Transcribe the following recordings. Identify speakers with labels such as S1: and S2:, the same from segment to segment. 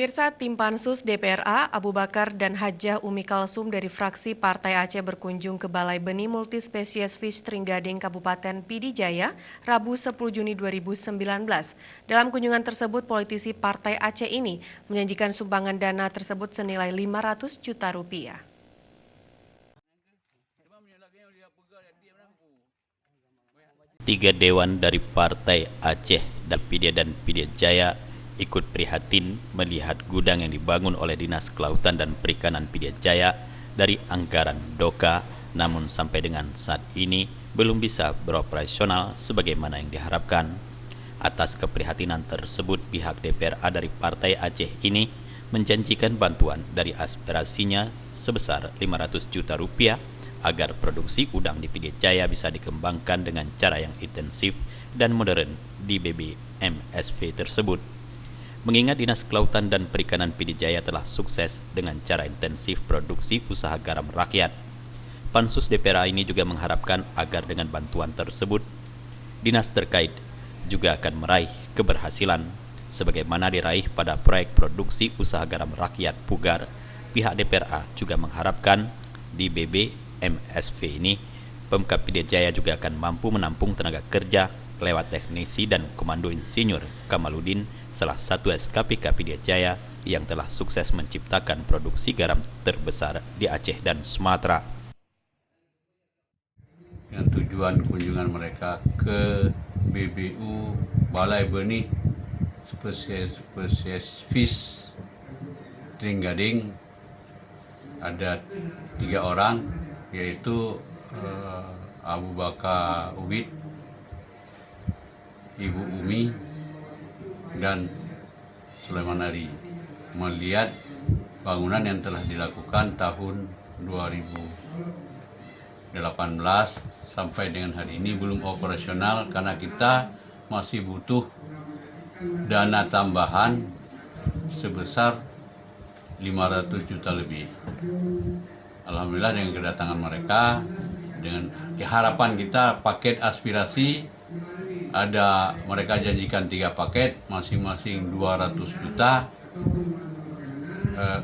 S1: Pemirsa, tim Pansus DPRA, Abu Bakar dan Hajah Umi Kalsum dari fraksi Partai Aceh berkunjung ke Balai Benih Multispesies Fish Trenggading Kabupaten Pidi Jaya, Rabu 10 Juni 2019. Dalam kunjungan tersebut, politisi Partai Aceh ini menjanjikan sumbangan dana tersebut senilai 500 juta rupiah.
S2: Tiga dewan dari Partai Aceh dan Pidi Jaya ikut prihatin melihat gudang yang dibangun oleh Dinas Kelautan dan Perikanan Pidi Jaya dari anggaran DOKA, namun sampai dengan saat ini belum bisa beroperasional sebagaimana yang diharapkan. Atas keprihatinan tersebut, pihak DPRA dari Partai Aceh ini menjanjikan bantuan dari aspirasinya sebesar 500 juta rupiah agar produksi udang di Pidi Jaya bisa dikembangkan dengan cara yang intensif dan modern di BBMSV tersebut. Mengingat Dinas Kelautan dan Perikanan Pidi Jaya telah sukses dengan cara intensif produksi usaha garam rakyat, Pansus DPRA ini juga mengharapkan agar dengan bantuan tersebut, dinas terkait juga akan meraih keberhasilan sebagaimana diraih pada proyek produksi usaha garam rakyat Pugar. Pihak DPRA juga mengharapkan di BBMSV ini Pemkab Pidi Jaya juga akan mampu menampung tenaga kerja lewat teknisi dan komando insinyur Kamaludin, salah satu SKPK Pidi Jaya yang telah sukses menciptakan produksi garam terbesar di Aceh dan Sumatera.
S3: Dengan tujuan kunjungan mereka ke BBU Balai Benih Spesies Fish Trenggading, ada 3 orang, yaitu Abu Bakar Ubid, Ibu Umi, dan Sulaiman Ari, melihat bangunan yang telah dilakukan tahun 2018 sampai dengan hari ini belum operasional karena kita masih butuh dana tambahan sebesar 500 juta lebih. Alhamdulillah dengan kedatangan mereka, dengan harapan kita paket aspirasi, ada mereka janjikan 3 paket masing-masing 200 juta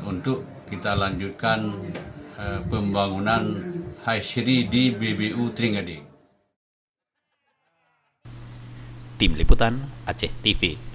S3: untuk kita lanjutkan pembangunan hatchery di BBU Trenggading.
S2: Tim Liputan Aceh TV.